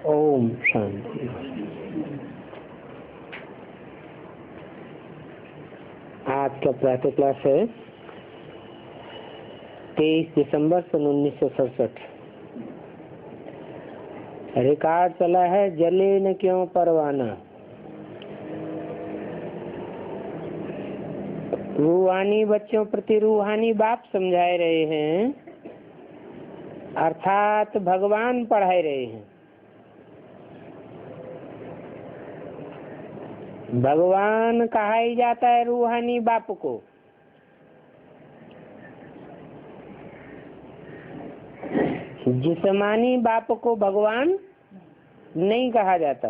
ओम शांति। आज का प्रातः क्लास है 23 दिसंबर सन 1967। रिकॉर्ड चला है जले न क्यों परवाना। रूहानी बच्चों प्रति रूहानी बाप समझाए रहे हैं, अर्थात भगवान पढ़ाए रहे हैं। भगवान कहा ही जाता है रूहानी बाप को। जिस्मानी बाप को भगवान नहीं कहा जाता।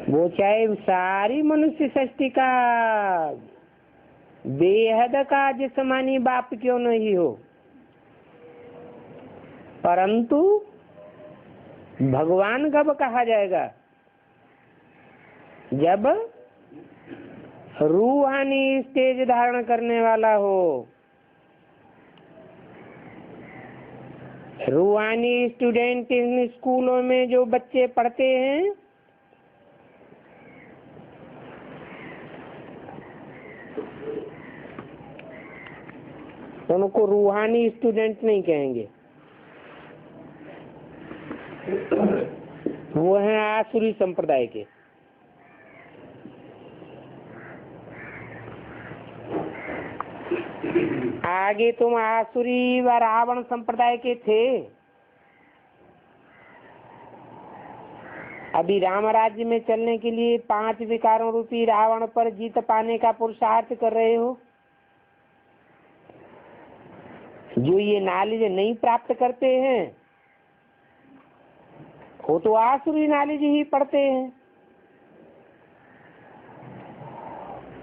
वो चाहे सारी मनुष्य सृष्टि का बेहद का जिस्मानी बाप क्यों नहीं हो, परंतु भगवान कब कहा जाएगा? जब रूहानी स्टेज धारण करने वाला हो। रूहानी स्टूडेंट इन स्कूलों में जो बच्चे पढ़ते हैं, उनको रूहानी स्टूडेंट नहीं कहेंगे, वो हैं आसुरी संप्रदाय के। आगे तुम आसुरी व रावण संप्रदाय के थे। अभी राम राज्य में चलने के लिए 5 विकारों रूपी रावण पर जीत पाने का पुरुषार्थ कर रहे हो। जो ये नॉलेज नहीं प्राप्त करते हैं वो तो आसुरी नॉलेज ही पढ़ते हैं।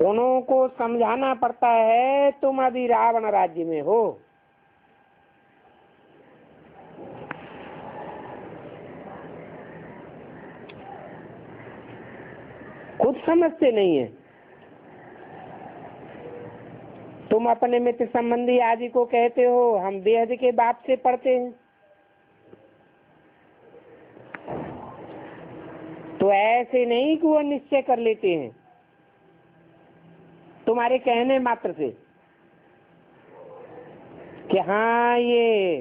उनको समझाना पड़ता है तुम अभी रावण राज्य में हो। खुद समझते नहीं है। तुम अपने मित्र संबंधी आदि को कहते हो हम बेहद के बाप से पढ़ते हैं, तो ऐसे नहीं कि वो निश्चय कर लेते हैं तुम्हारे कहने मात्र से कि हाँ ये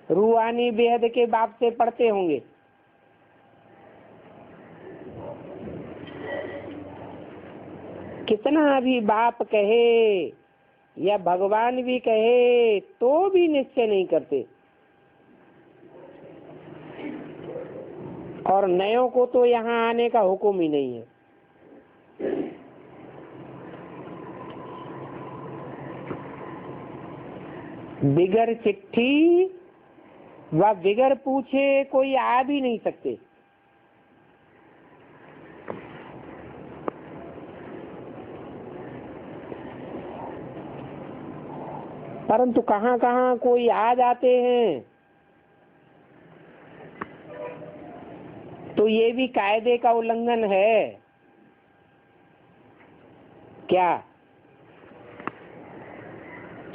रूहानी बेहद के बाप से पढ़ते होंगे। कितना भी बाप कहे या भगवान भी कहे तो भी निश्चय नहीं करते। और नयों को तो यहाँ आने का हुक्म ही नहीं है। बिगर चिट्ठी व बिगर पूछे कोई आ भी नहीं सकते। परंतु कहाँ कहाँ कोई आ जाते हैं, तो ये भी कायदे का उल्लंघन है। क्या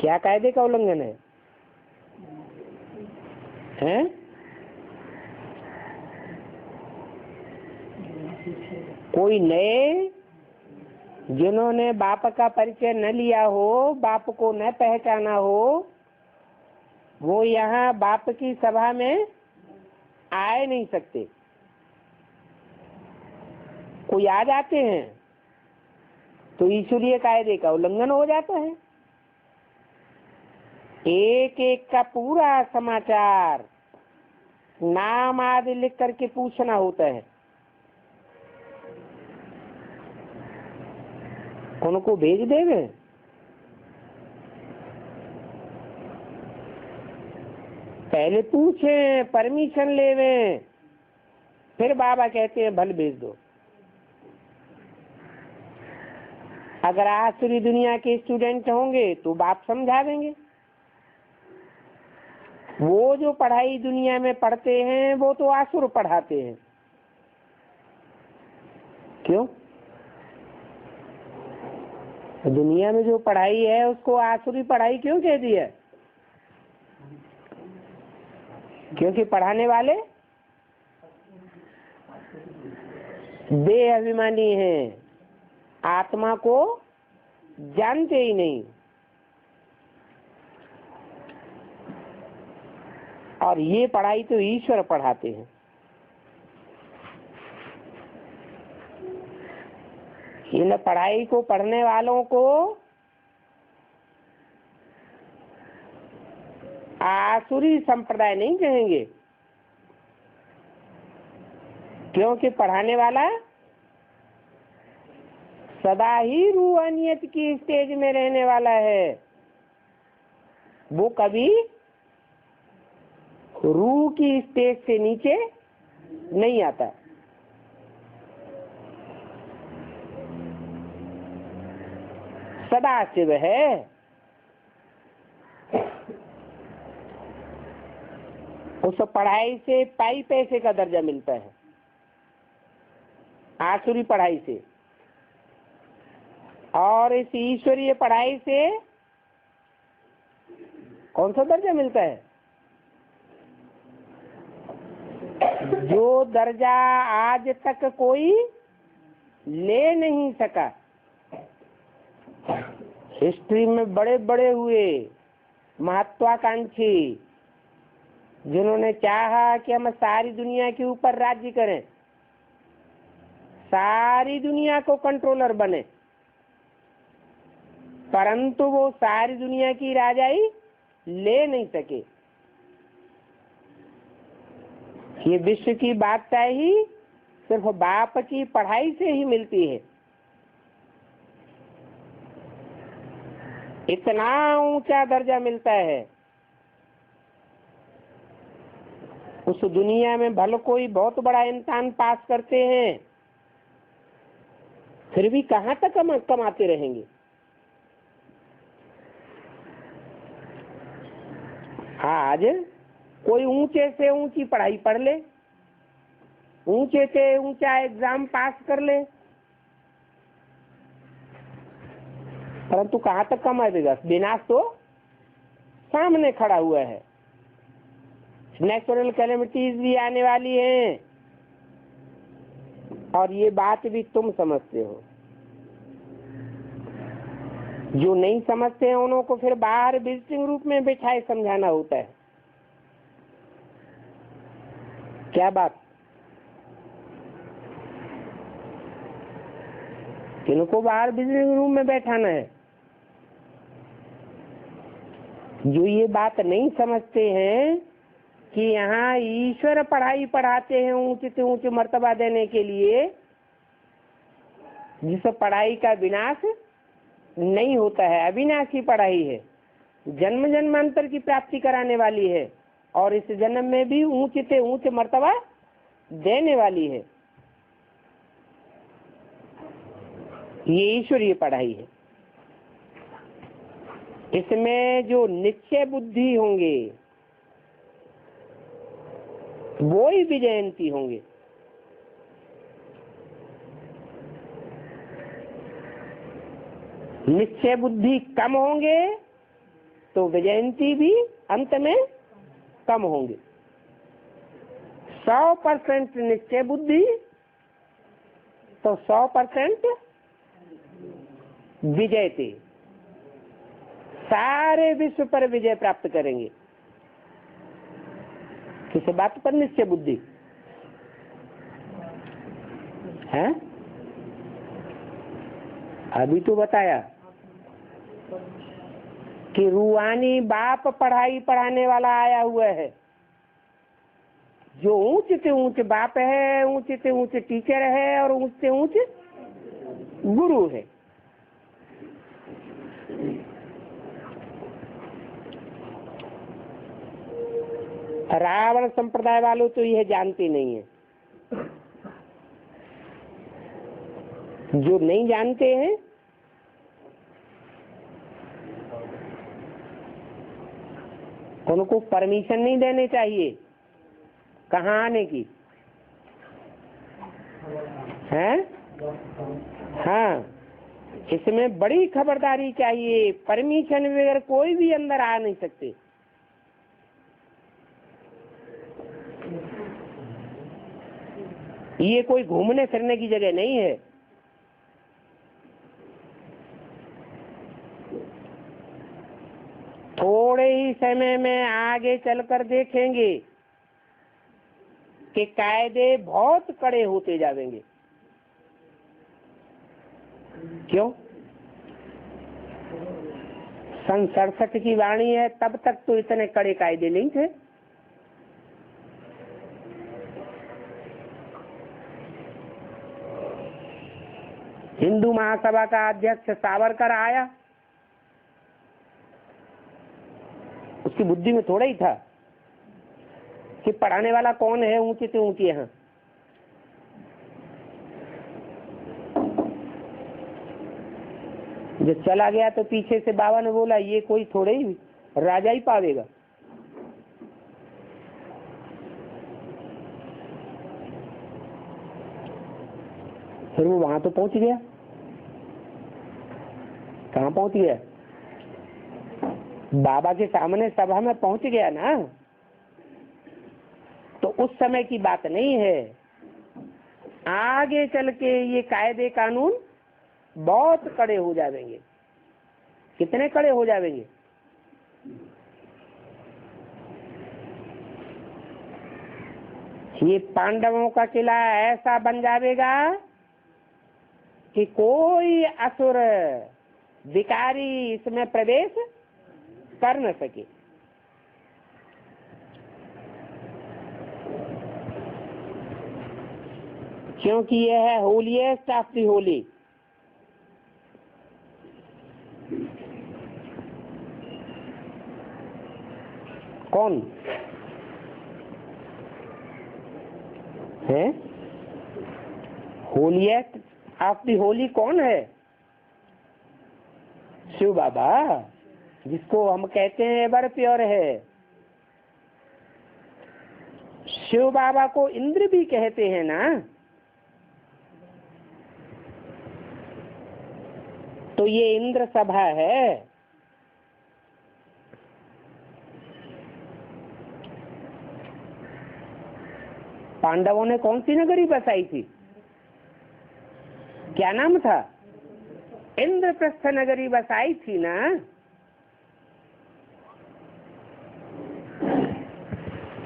क्या कायदे का उल्लंघन है? हैं? कोई नए जिन्होंने बाप का परिचय न लिया हो, बाप को न पहचाना हो, वो यहाँ बाप की सभा में आए नहीं सकते। कोई आ जाते हैं तो ईश्वरीय कायदे का उल्लंघन हो जाता है। एक एक का पूरा समाचार नाम आदि लिख करके पूछना होता है। उनको भेज देवे, पहले पूछे परमिशन लेवे, फिर बाबा कहते हैं भल भेज दो। अगर आसुरी दुनिया के स्टूडेंट होंगे तो बाप समझा देंगे। वो जो पढ़ाई दुनिया में पढ़ते हैं वो तो आसुर पढ़ाते हैं। क्यों? दुनिया में जो पढ़ाई है उसको आसुरी पढ़ाई क्यों कह दी है? क्योंकि पढ़ाने वाले देह अभिमानी हैं, आत्मा को जानते ही नहीं। और ये पढ़ाई तो ईश्वर पढ़ाते हैं। इन पढ़ाई को पढ़ने वालों को आसुरी संप्रदाय नहीं कहेंगे, क्योंकि पढ़ाने वाला सदा ही रूहानियत की स्टेज में रहने वाला है। वो कभी रूह की स्टेज से नीचे नहीं आता। सदा शिव है। उस पढ़ाई से पाई पैसे का दर्जा मिलता है, आसुरी पढ़ाई से। और इस ईश्वरीय पढ़ाई से कौन सा दर्जा मिलता है? जो दर्जा आज तक कोई ले नहीं सका। हिस्ट्री में बड़े बड़े हुए महत्वाकांक्षी, जिन्होंने चाहा कि हम सारी दुनिया के ऊपर राज्य करें, सारी दुनिया को कंट्रोलर बने, परंतु वो सारी दुनिया की राजाई ले नहीं सके। ये विश्व की बादशाही सिर्फ बाप की पढ़ाई से ही मिलती है। इतना ऊंचा दर्जा मिलता है। उस दुनिया में भले कोई बहुत बड़ा इम्तिहान पास करते हैं, फिर भी कहाँ तक कमाते रहेंगे। आज कोई ऊंचे से ऊंची पढ़ाई पढ़ ले, ऊंचे से ऊंचा एग्जाम पास कर ले, परंतु कहाँ तक कमाएगा? विनाश तो सामने खड़ा हुआ है। नेचुरल कैलेमिटीज भी आने वाली हैं, और ये बात भी तुम समझते हो। जो नहीं समझते हैं उन्हों को फिर बाहर विजिटिंग रूप में बिठाए समझाना होता है। क्या बात? इनको बाहर विजिटिंग रूम में बैठाना है। जो ये बात नहीं समझते हैं कि यहाँ ईश्वर पढ़ाई पढ़ाते हैं ऊंचे से ऊंचे मर्तबा देने के लिए, जिस पढ़ाई का विनाश नहीं होता है, अविनाशी पढ़ाई है, जन्म जन्मांतर की प्राप्ति कराने वाली है, और इस जन्म में भी ऊंचे से ऊंचे मर्तबा देने वाली है। ये ईश्वरीय पढ़ाई है। इसमें जो निश्चय बुद्धि होंगे वो ही विजयंती होंगे। निश्चय बुद्धि कम होंगे तो विजयंती भी अंत में कम होंगे। 100% निश्चय बुद्धि तो 100% विजय थे, सारे विश्व पर विजय प्राप्त करेंगे। किस बात पर? निश्चय बुद्धि है। अभी तो बताया कि रूहानी बाप पढ़ाई पढ़ाने वाला आया हुआ है। जो ऊंचे से ऊंचे बाप है, ऊंचे से ऊंचे टीचर है, और ऊंचे से ऊंचे गुरु है। रावण संप्रदाय वालों तो यह जानते नहीं है। जो नहीं जानते हैं उनको परमिशन नहीं देने चाहिए कहाँ आने की है। हाँ, इसमें बड़ी खबरदारी चाहिए। परमिशन बगैर कोई भी अंदर आ नहीं सकते। ये कोई घूमने फिरने की जगह नहीं है। थोड़े ही समय में आगे चलकर देखेंगे कि कायदे बहुत कड़े होते जाएंगे। क्यों? सन 67 की वाणी है, तब तक तो इतने कड़े कायदे नहीं थे। हिंदू महासभा का अध्यक्ष सावरकर आया, उसकी बुद्धि में थोड़ा ही था कि पढ़ाने वाला कौन है ऊंचे से ऊंचे। यहाँ जब चला गया तो पीछे से बाबा ने बोला ये कोई थोड़े ही राजा ही पावेगा। फिर वो वहां तो पहुंच गया। कहाँ पहुंच गया? बाबा के सामने सभा में पहुंच गया ना। तो उस समय की बात नहीं है, आगे चल के ये कायदे कानून बहुत कड़े हो जाएंगे। कितने कड़े हो जाएंगे? ये पांडवों का किला ऐसा बन जाएगा कि कोई असुर विकारी इसमें प्रवेश कर न सके। क्योंकि यह है होलीएस्ट ऑफ द होली। कौन है होलीएस्ट ऑफ द होली? कौन है? शिव बाबा, जिसको हम कहते हैं एवर प्योर है। शिव बाबा को इंद्र भी कहते हैं ना। तो ये इंद्र सभा है। पांडवों ने कौन सी नगरी बसाई थी? क्या नाम था? इंद्रप्रस्थ नगरी बसाई थी ना।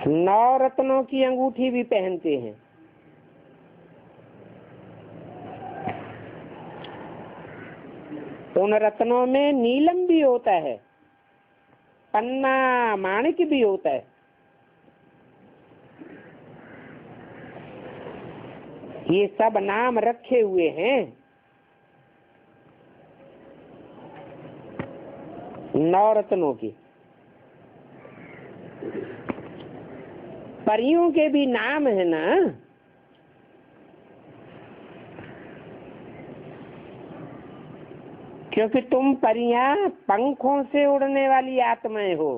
नौ रत्नों की अंगूठी भी पहनते हैं। उन रत्नों में नीलम भी होता है, पन्ना माणिक भी होता है। ये सब नाम रखे हुए हैं नौ रत्नों की। परियों के भी नाम है ना। क्योंकि तुम परियां पंखों से उड़ने वाली आत्माएं हो।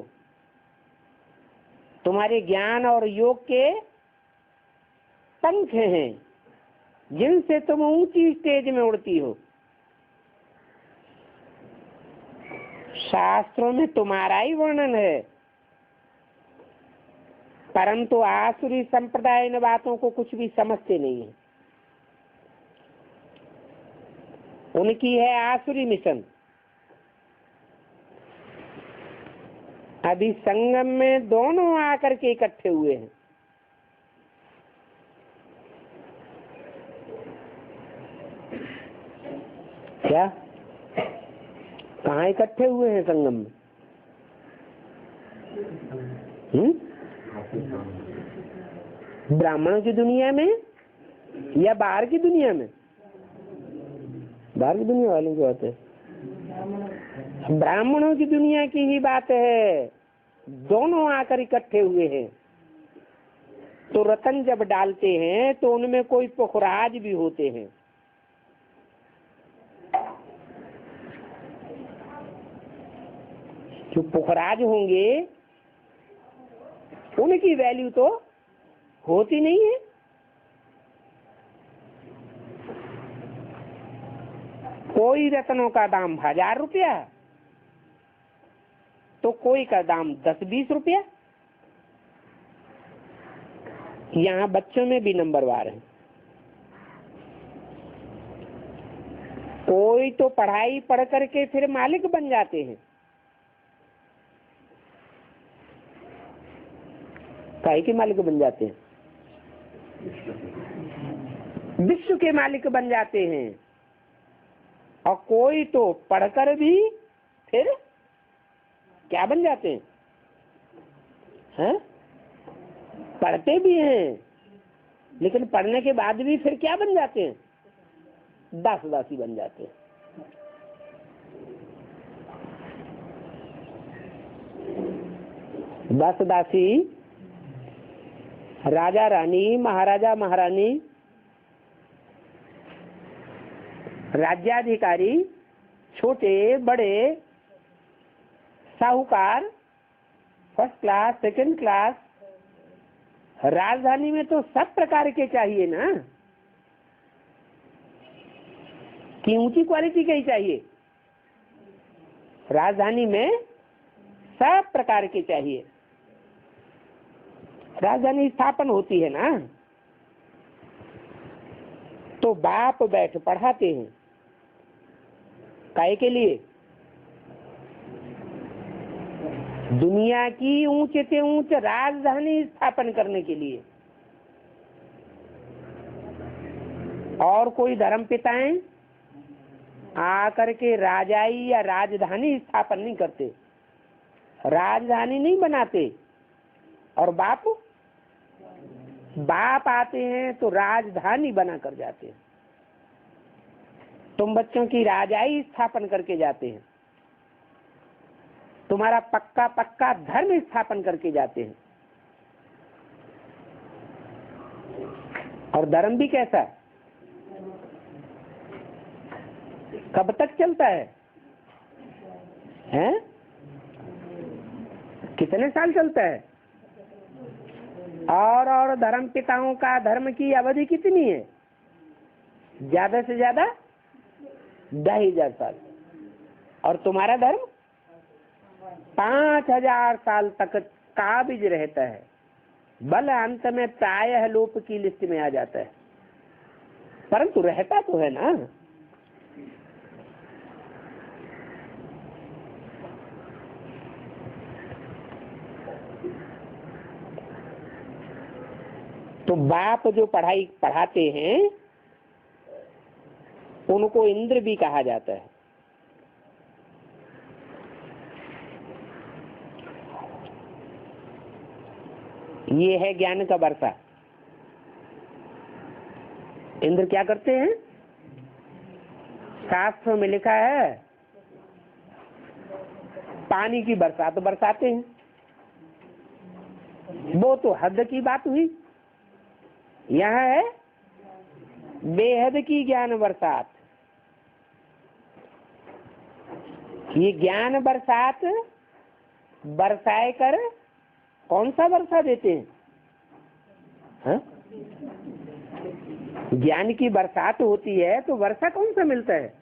तुम्हारे ज्ञान और योग के पंख हैं जिनसे तुम ऊंची स्टेज में उड़ती हो। शास्त्रों में तुम्हारा ही वर्णन है, परंतु आसुरी संप्रदाय इन बातों को कुछ भी समझते नहीं है। उनकी है आसुरी मिशन। अभी संगम में दोनों आकर के इकट्ठे हुए हैं। क्या? कहाँ इकट्ठे हुए हैं संगम में? ब्राह्मणों की दुनिया में या बाहर की दुनिया में? बाहर की दुनिया वालों की बात है। ब्राह्मणों की दुनिया की ही बात है। दोनों आकर इकट्ठे हुए हैं। तो रतन जब डालते हैं तो उनमें कोई पुखराज भी होते हैं। जो पुखराज होंगे उनकी वैल्यू तो होती नहीं है। कोई रत्नों का दाम 1000 रुपया तो कोई का दाम 10-20 रुपया। यहाँ बच्चों में भी नंबरवार है। कोई तो पढ़ाई पढ़ करके फिर मालिक बन जाते हैं, काहे के मालिक बन जाते हैं? विश्व के मालिक बन जाते हैं। और कोई तो पढ़कर भी फिर क्या बन जाते हैं? हैं? पढ़ते भी हैं, लेकिन पढ़ने के बाद भी फिर क्या बन जाते हैं? दास दासी बन जाते हैं। दास दासी, राजा रानी, महाराजा महारानी, राज्याधिकारी, छोटे बड़े, साहूकार, फर्स्ट क्लास, सेकंड क्लास, राजधानी में तो सब प्रकार के चाहिए ना, कि ऊंची क्वालिटी के ही चाहिए? राजधानी में सब प्रकार के चाहिए। राजधानी स्थापन होती है ना, तो बाप बैठ पढ़ाते हैं, काहे के लिए? दुनिया की ऊंच से ऊंच राजधानी स्थापन करने के लिए। और कोई धर्म पिताएं आकर के राजाई या राजधानी स्थापन नहीं करते, राजधानी नहीं बनाते। और बाप आते हैं तो राजधानी बना कर जाते हैं। तुम बच्चों की राजाई स्थापन करके जाते हैं, तुम्हारा पक्का पक्का धर्म स्थापन करके जाते हैं। और धर्म भी कैसा? कब तक चलता है? हैं? कितने साल चलता है? और धर्म पिताओं का धर्म की अवधि कितनी है? ज्यादा से ज्यादा 10,000 साल। और तुम्हारा धर्म 5,000 साल तक काबिज रहता है, बल अंत में प्रायः लोप की लिस्ट में आ जाता है, परंतु रहता तो है ना। तो बाप जो पढ़ाई पढ़ाते हैं उनको इंद्र भी कहा जाता है। ये है ज्ञान का वर्षा। इंद्र क्या करते हैं? शास्त्र में लिखा है पानी की बरसात बरसाते हैं। वो तो हद की बात हुई, यहाँ है बेहद की ज्ञान बरसात। ये ज्ञान बरसात बरसाए कर कौन सा वर्षा देते हैं? हाँ? ज्ञान की बरसात होती है तो वर्षा कौन सा मिलता है?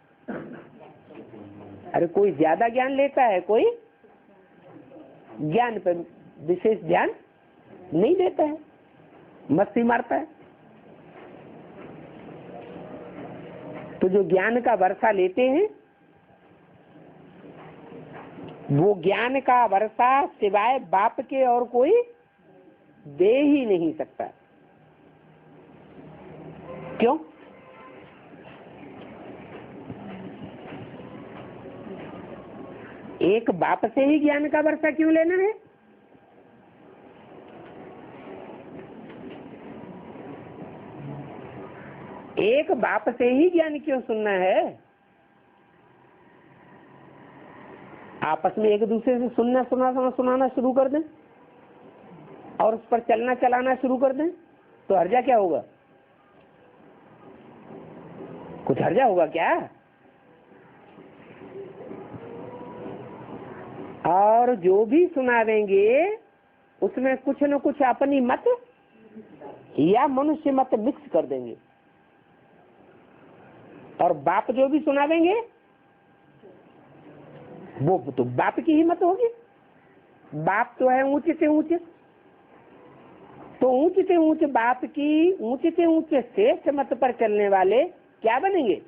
अरे कोई ज्यादा ज्ञान लेता है, कोई ज्ञान पर विशेष ध्यान नहीं देता है, मस्ती मारता है। तो जो ज्ञान का वर्षा लेते हैं वो ज्ञान का वर्षा सिवाय बाप के और कोई दे ही नहीं सकता। क्यों? एक बाप से ही ज्ञान का वर्षा क्यों लेना है? एक बाप से ही ज्ञान क्यों सुनना है? आपस में एक दूसरे से सुनाना शुरू कर दें और उस पर चलना चलाना शुरू कर दें तो हर्जा क्या होगा? कुछ हर्जा होगा क्या? और जो भी सुनावेंगे उसमें कुछ न कुछ अपनी मत या मनुष्य मत मिक्स कर देंगे। और बाप जो भी सुनावेंगे वो तो बाप की ही मत होगी। बाप तो है ऊंचे से ऊंचे, तो ऊंचे से ऊंचे बाप की ऊंचे से ऊंचे श्रेष्ठ मत पर चलने वाले क्या बनेंगे?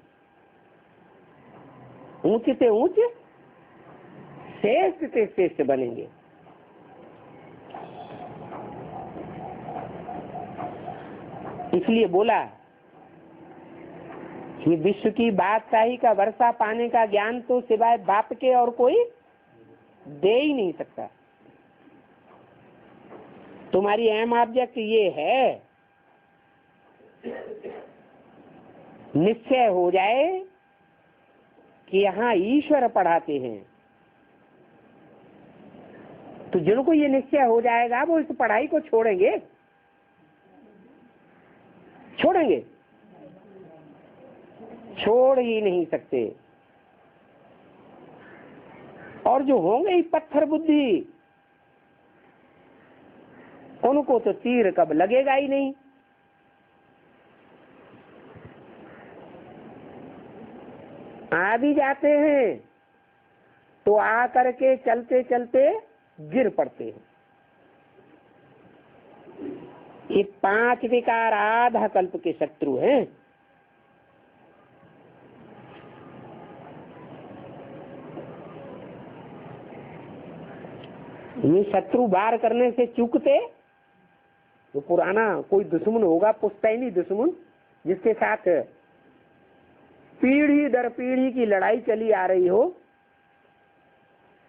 ऊंच से ऊंच, श्रेष्ठ से श्रेष्ठ बनेंगे। इसलिए बोला कि विश्व की बादशाही का वर्षा पाने का ज्ञान तो सिवाय बाप के और कोई दे ही नहीं सकता। तुम्हारी अहम ऑब्जेक्ट ये है, निश्चय हो जाए कि यहाँ ईश्वर पढ़ाते हैं, तो जिनको ये निश्चय हो जाएगा वो इस पढ़ाई को छोड़ेंगे? छोड़ेंगे? छोड़ ही नहीं सकते। और जो होंगे ही पत्थर बुद्धि, उनको तो तीर कब लगेगा ही नहीं। आ भी जाते हैं तो आ करके चलते चलते गिर पड़ते हैं। ये 5 विकार आधा कल्प के शत्रु हैं। ये शत्रु वार करने से चूकते तो पुराना कोई दुश्मन होगा, पुश्तैनी दुश्मन, जिसके साथ पीढ़ी दर पीढ़ी की लड़ाई चली आ रही हो,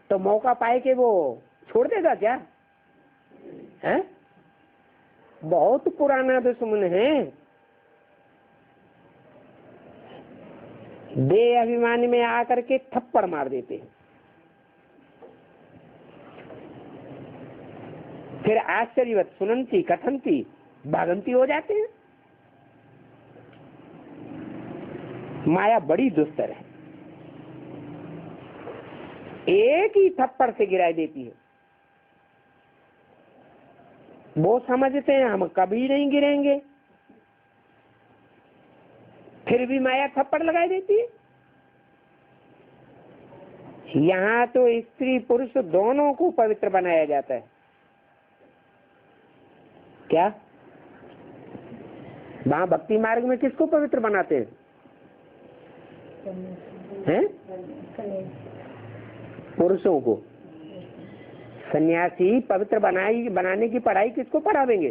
तो मौका पाए कि वो छोड़ देगा क्या? है बहुत पुराना दुश्मन है। दे अभिमान में आकर के थप्पड़ मार देते हैं। फिर आश्चर्यवत सुनंती कथनती भागंती हो जाते हैं। माया बड़ी दुस्तर है, एक ही थप्पड़ से गिराई देती है। वो समझते हैं हम कभी नहीं गिरेंगे, फिर भी माया थप्पड़ लगाई देती है। यहाँ तो स्त्री पुरुष दोनों को पवित्र बनाया जाता है। क्या वहां भक्ति मार्ग में किसको पवित्र बनाते हैं? पुरुषों को। सन्यासी पवित्र बनाने की पढ़ाई किसको पढ़ावेंगे?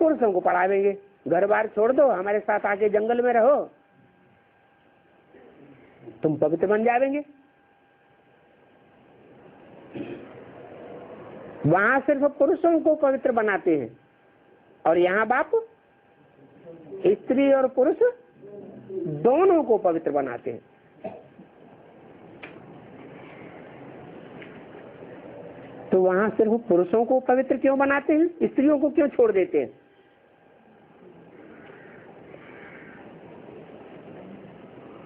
पुरुषों को पढ़ावेंगे। घर बार छोड़ दो, हमारे साथ आके जंगल में रहो, तुम पवित्र बन जाएंगे। वहां सिर्फ पुरुषों को पवित्र बनाते हैं, और यहाँ बाप स्त्री और पुरुष दोनों को पवित्र बनाते हैं। तो वहां सिर्फ पुरुषों को पवित्र क्यों बनाते हैं? स्त्रियों को क्यों छोड़ देते हैं?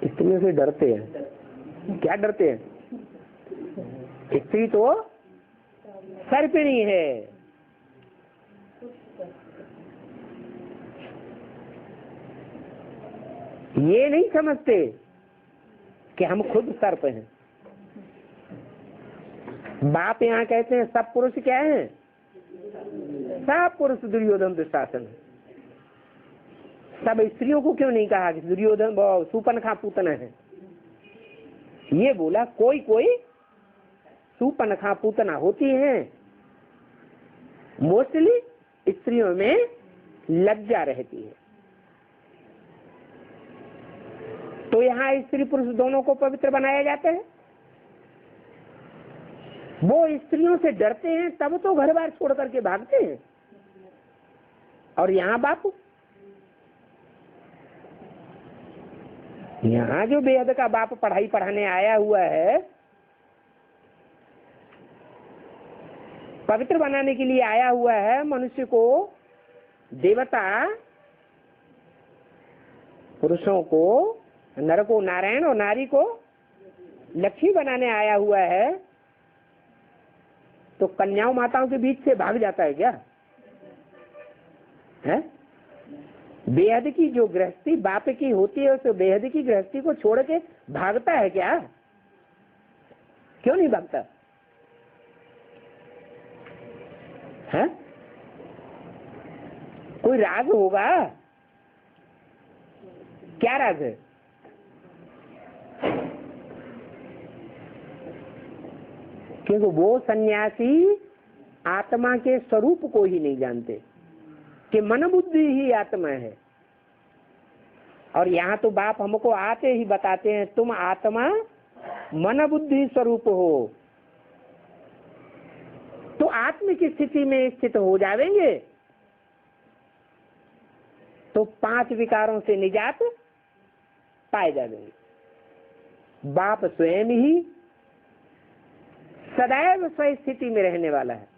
स्त्रियों से डरते हैं। क्या डरते हैं? स्त्री तो सर्पिणी है। ये नहीं समझते कि हम खुद सर्प हैं। बाप यहाँ कहते हैं सब पुरुष क्या हैं? सब पुरुष दुर्योधन दुशासन। सब स्त्रियों को क्यों नहीं कहा कि दुर्योधन सूपनखा पूतना है? ये बोला कोई कोई सूपनखा पूतना होती हैं, मोस्टली स्त्रियों में लज्जा रहती है। तो यहाँ स्त्री पुरुष दोनों को पवित्र बनाया जाता है। वो स्त्रियों से डरते हैं तब तो घर बार छोड़ करके भागते हैं। और यहाँ बाप, यहाँ जो बेहद का बाप पढ़ाई पढ़ाने आया हुआ है, पवित्र बनाने के लिए आया हुआ है, मनुष्य को देवता, पुरुषों को नर को नारायण और नारी को लक्ष्मी बनाने आया हुआ है, तो कन्याओं माताओं के बीच से भाग जाता है क्या? है? बेहद की जो गृहस्थी बाप की होती है, उस बेहद की गृहस्थी को छोड़ के भागता है क्या? क्यों नहीं भागता? है? कोई राज होगा? क्या राज है? क्योंकि वो सन्यासी आत्मा के स्वरूप को ही नहीं जानते कि मन बुद्धि ही आत्मा है। और यहाँ तो बाप हमको आते ही बताते हैं तुम आत्मा मन बुद्धि स्वरूप हो, तो आत्म की स्थिति में स्थित हो जाएंगे तो 5 विकारों से निजात पाए जाएंगे। बाप स्वयं ही सदैव स्व स्थिति में रहने वाला है।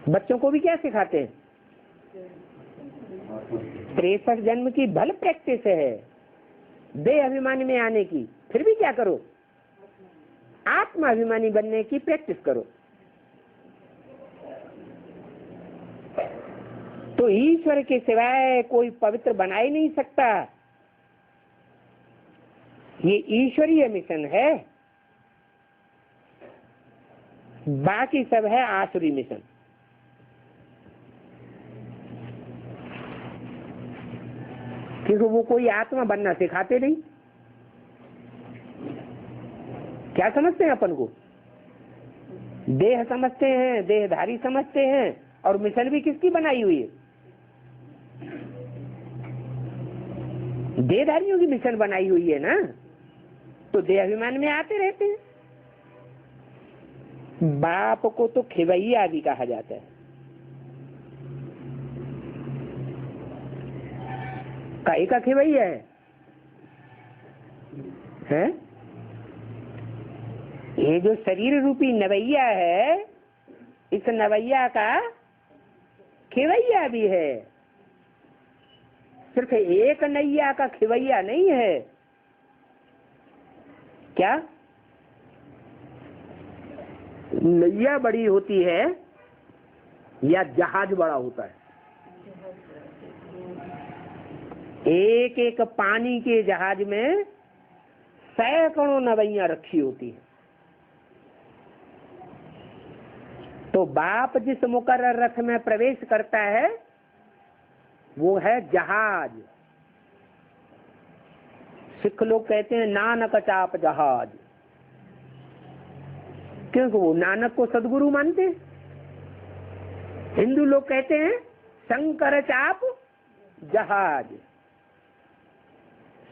बच्चों को भी क्या सिखाते हैं? 63 जन्म की भल प्रैक्टिस है देह अभिमानी में आने की, फिर भी क्या करो? आत्माभिमानी बनने की प्रैक्टिस करो। तो ईश्वर के सिवाय कोई पवित्र बना ही नहीं सकता। ये ईश्वरीय मिशन है, बाकी सब है आसुरी मिशन। क्योंकि वो कोई आत्मा बनना सिखाते नहीं। क्या समझते हैं अपन को? देह समझते हैं, देहधारी समझते हैं, और मिशन भी किसकी बनाई हुई है? देहधारियों की मिशन बनाई हुई है ना, तो देह अभिमान में आते रहते हैं। बाप को तो खिवैया भी कहा जाता है। काहे का खिवैया है? ये जो शरीर रूपी नवैया है, इस नवैया का खिवैया भी है। सिर्फ एक नैया का खिवैया नहीं है। क्या नैया बड़ी होती है या जहाज बड़ा होता है? एक एक पानी के जहाज में सैकड़ों नवैया रखी होती है। तो बाप जिस मुकर्रर रथ में प्रवेश करता है वो है जहाज। सिख लोग कहते हैं नानक चाप जहाज, क्योंकि वो नानक को सदगुरु मानते हैं। हिंदू लोग कहते हैं शंकर चाप जहाज।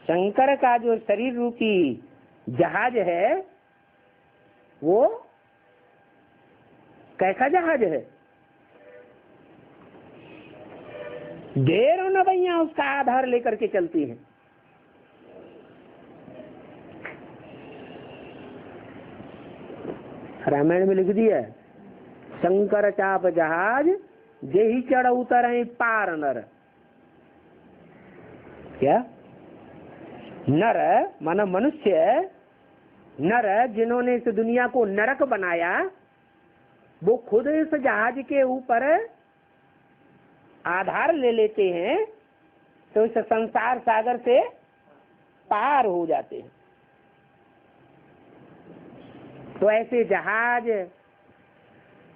शंकर का जो शरीर रूपी जहाज है वो कैसा जहाज है? ढेरों नवैया उसका आधार लेकर के चलती हैं। रामायण में लिख दिया शंकर चाप जहाज जेही चढ़ उतर पार नर। क्या नर माना मनुष्य, नर जिन्होंने इस दुनिया को नरक बनाया, वो खुद इस जहाज के ऊपर आधार ले लेते हैं तो इस संसार सागर से पार हो जाते हैं। तो ऐसे जहाज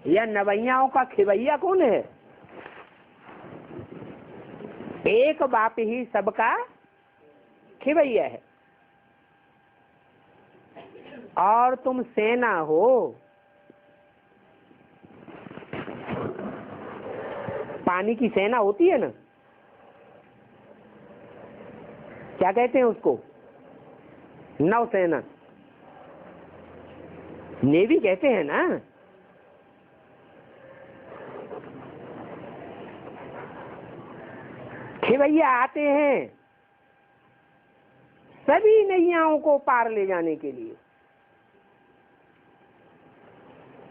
या नवैयाओं का खिवैया कौन है? एक बाप ही सबका खिवैया है। और तुम सेना हो, पानी की सेना होती है ना, क्या कहते हैं उसको? नौसेना, नेवी कहते हैं ना। खिवैया आते हैं सभी नैयाओं को पार ले जाने के लिए।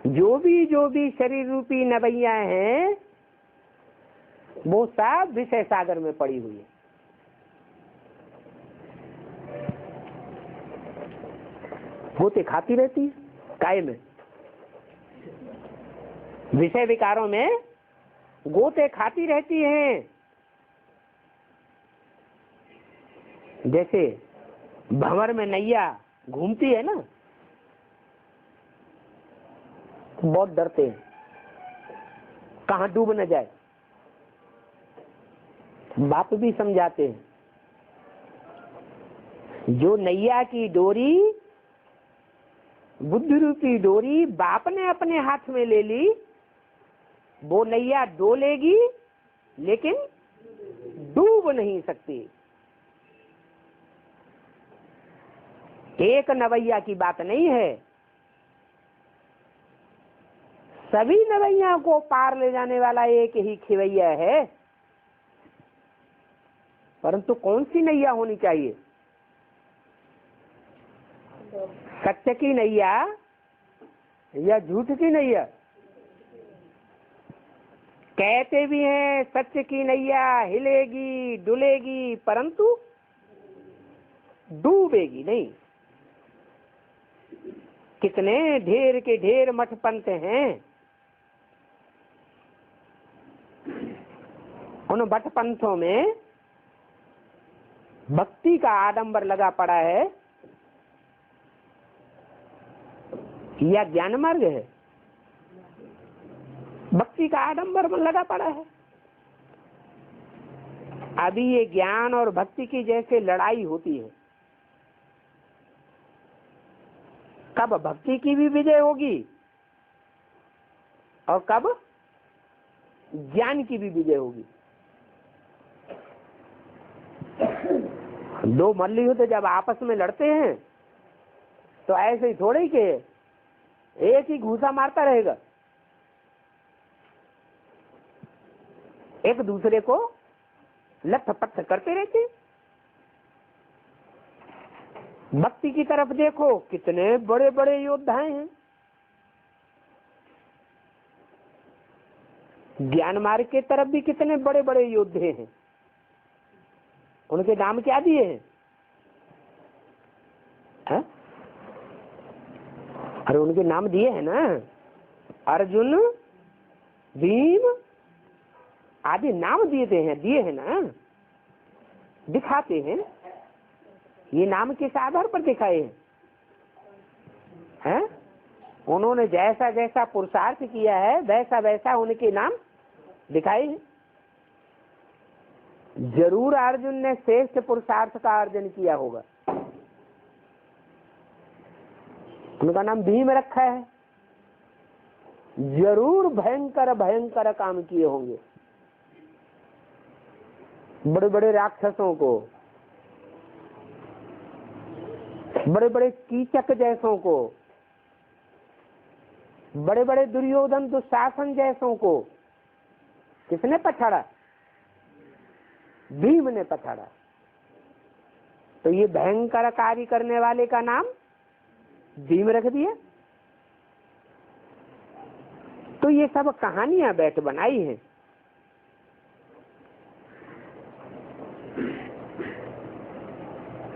जो भी शरीर रूपी नवैया हैं वो सब विषय सागर में पड़ी हुई है। गोते खाती रहती है काय में, विषय विकारों में गोते खाती रहती हैं। जैसे भंवर में नैया घूमती है ना, बहुत डरते हैं कहाँ डूब न जाए। बाप भी समझाते हैं, जो नैया की डोरी बुद्धि रूपी डोरी बाप ने अपने हाथ में ले ली, वो नैया डोलेगी लेकिन डूब नहीं सकती। एक नवैया की बात नहीं है, सभी नवैया को पार ले जाने वाला एक ही खिवैया है। परंतु कौन सी नैया होनी चाहिए? सत्य की नैया या झूठ की नैया? कहते भी हैं सत्य की नैया हिलेगी डुलेगी परंतु डूबेगी नहीं। कितने ढेर के ढेर मठ पंथ हैं, उन मठ पंथों में भक्ति का आडंबर लगा पड़ा है या ज्ञान मार्ग है? भक्ति का आडंबर लगा पड़ा है। अभी ये ज्ञान और भक्ति की जैसे लड़ाई होती है, कब भक्ति की भी विजय होगी और कब ज्ञान की भी विजय होगी। दो मल्लयुद्ध जब आपस में लड़ते हैं तो ऐसे ही थोड़े ही के एक ही घूसा मारता रहेगा, एक दूसरे को लठ पट करते रहते। भक्ति की तरफ देखो, कितने बड़े बड़े योद्धाएं हैं। ज्ञान मार्ग की तरफ भी कितने बड़े बड़े योद्धे हैं। उनके नाम क्या दिए हैं? है? अरे उनके नाम दिए हैं ना, अर्जुन, भीम आदि नाम दिए हैं ना, दिखाते हैं। ये नाम किस आधार पर दिखाए हैं? उन्होंने जैसा जैसा पुरुषार्थ किया है वैसा वैसा उनके नाम दिखाए हैं। जरूर अर्जुन ने श्रेष्ठ पुरुषार्थ का अर्जन किया होगा, उनका नाम भीम रखा है। जरूर भयंकर भयंकर काम किए होंगे, बड़े बड़े राक्षसों को, बड़े बड़े कीचक जैसों को, बड़े बड़े दुर्योधन दुशासन जैसों को किसने पछाड़ा? भीम ने पछाड़ा। तो ये भयंकर कार्य करने वाले का नाम भीम रख दिया। तो ये सब कहानियां बैठ बनाई हैं।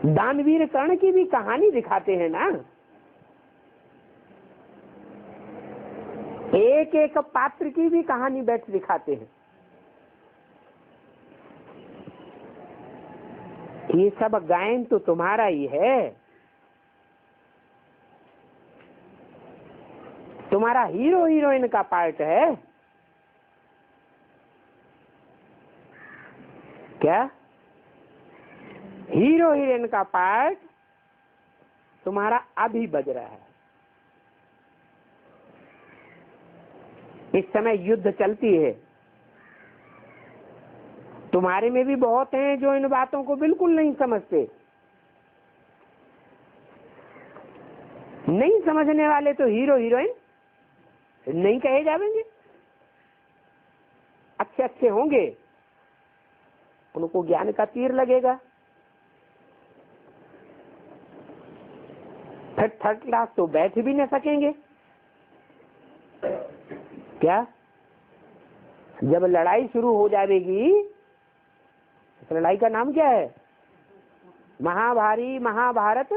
दानवीर कर्ण की भी कहानी दिखाते हैं ना, एक एक पात्र की भी कहानी बैठ दिखाते हैं। ये सब गायन तो तुम्हारा ही है, तुम्हारा हीरो हीरोइन का पार्ट है क्या? हीरो हीरोइन का पार्ट तुम्हारा अभी बज रहा है। इस समय युद्ध चलती है, तुम्हारे में भी बहुत हैं जो इन बातों को बिल्कुल नहीं समझते। नहीं समझने वाले तो हीरो हीरोइन नहीं कहे जाएंगे। अच्छे अच्छे होंगे, उनको ज्ञान का तीर लगेगा। फिर थर्ड क्लास तो बैठ भी न सकेंगे। क्या? जब लड़ाई शुरू हो जाएगी, इस लड़ाई का नाम क्या है? महाभारी महाभारत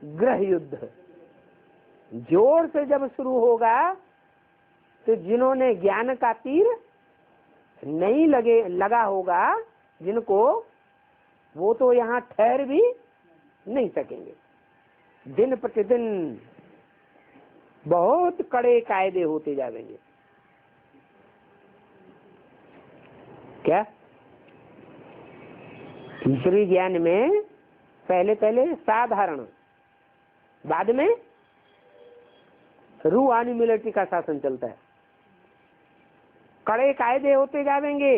गृह युद्ध। जोर से जब शुरू होगा तो जिन्होंने ज्ञान का तीर नहीं लगा होगा जिनको, वो तो यहाँ ठहर भी नहीं सकेंगे। दिन प्रतिदिन बहुत कड़े कायदे होते जाएंगे। क्या? ईश्वरीय ज्ञान में पहले पहले साधारण, बाद में रूहानी मिलिट्री का शासन चलता है। कड़े कायदे होते जाएंगे,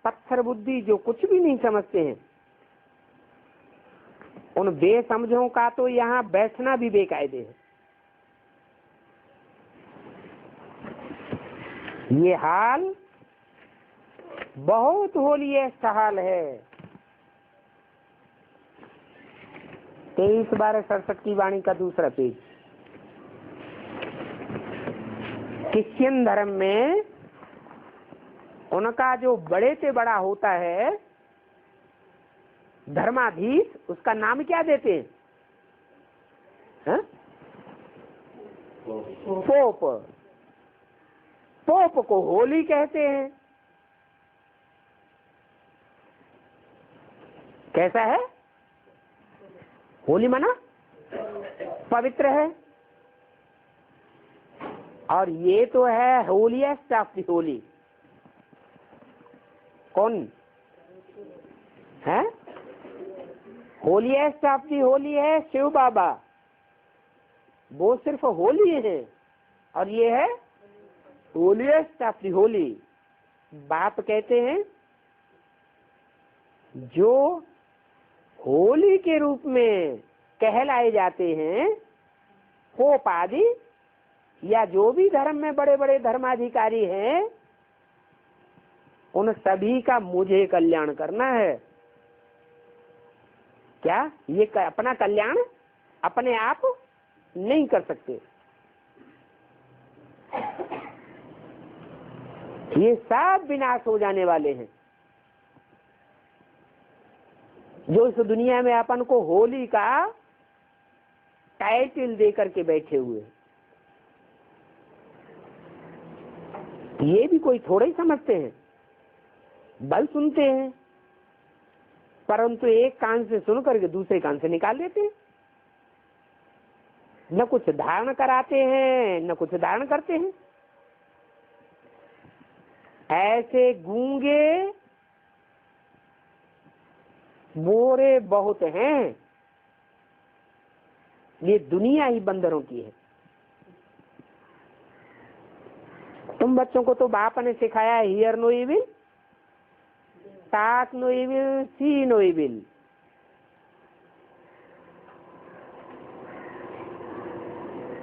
पत्थर बुद्धि जो कुछ भी नहीं समझते हैं, उन बेसमझों का तो यहाँ बैठना भी बेकायदे है। ये हाल बहुत होलिएस्ट हाल है। 23-12-67 की वाणी का दूसरा पेज। क्रिश्चियन धर्म में उनका जो बड़े से बड़ा होता है धर्माधीश, उसका नाम क्या देते हैं? पोप। पोप को होली कहते हैं। कैसा है? होली माना पवित्र है। और ये तो है होलीएस्ट ऑफ द होली। कौन है? होलीएस्ट ऑफ द होली है शिव बाबा। वो सिर्फ होली है और ये है होलीएस्ट ऑफ द होली। बाप कहते हैं जो होली के रूप में कहलाए जाते हैं, पोप आदि या जो भी धर्म में बड़े बड़े धर्माधिकारी हैं, उन सभी का मुझे कल्याण करना है। क्या ये अपना कल्याण अपने आप नहीं कर सकते? ये सब विनाश हो जाने वाले हैं। जो इस दुनिया में अपन को होली का टाइटल दे करके बैठे हुए, ये भी कोई थोड़े ही समझते हैं। बल सुनते हैं, परंतु एक कान से सुन करके दूसरे कान से निकाल देते हैं। न कुछ धारण कराते हैं न कुछ धारण करते हैं। ऐसे गूंगे मोरे बहुत हैं। ये दुनिया ही बंदरों की है। तुम बच्चों को तो बाप ने सिखाया है hear no evil, talk no evil, see no evil.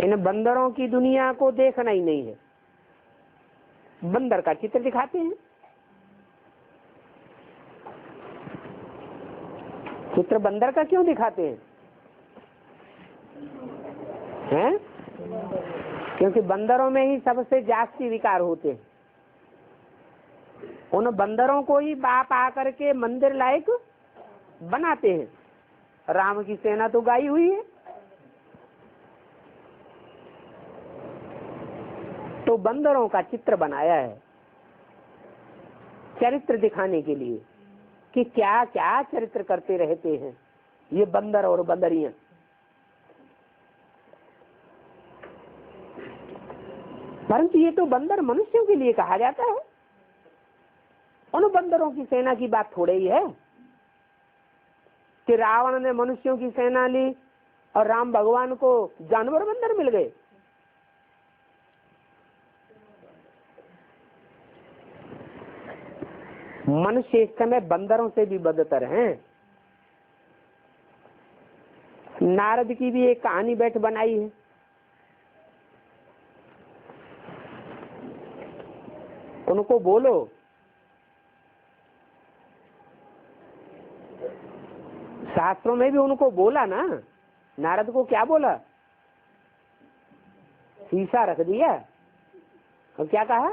इन बंदरों की दुनिया को देखना ही नहीं है। बंदर का चित्र दिखाते हैं। चित्र बंदर का क्यों दिखाते हैं? हैं? क्योंकि बंदरों में ही सबसे जास्ती विकार होते हैं। उन बंदरों को ही बाप आकर के मंदिर लायक बनाते हैं। राम की सेना तो गाई हुई है, तो बंदरों का चित्र बनाया है चरित्र दिखाने के लिए कि क्या क्या चरित्र करते रहते हैं ये बंदर और बंदरियां। परंतु ये तो बंदर मनुष्यों के लिए कहा जाता है। उन बंदरों की सेना की बात थोड़े ही है कि रावण ने मनुष्यों की सेना ली और राम भगवान को जानवर बंदर मिल गए। मनुष्य इस समय बंदरों से भी बदतर हैं। नारद की भी एक कहानी बैठ बनाई है। उनको बोलो शास्त्रों में भी उनको बोला ना। नारद को क्या बोला? शीशा रख दिया और क्या कहा?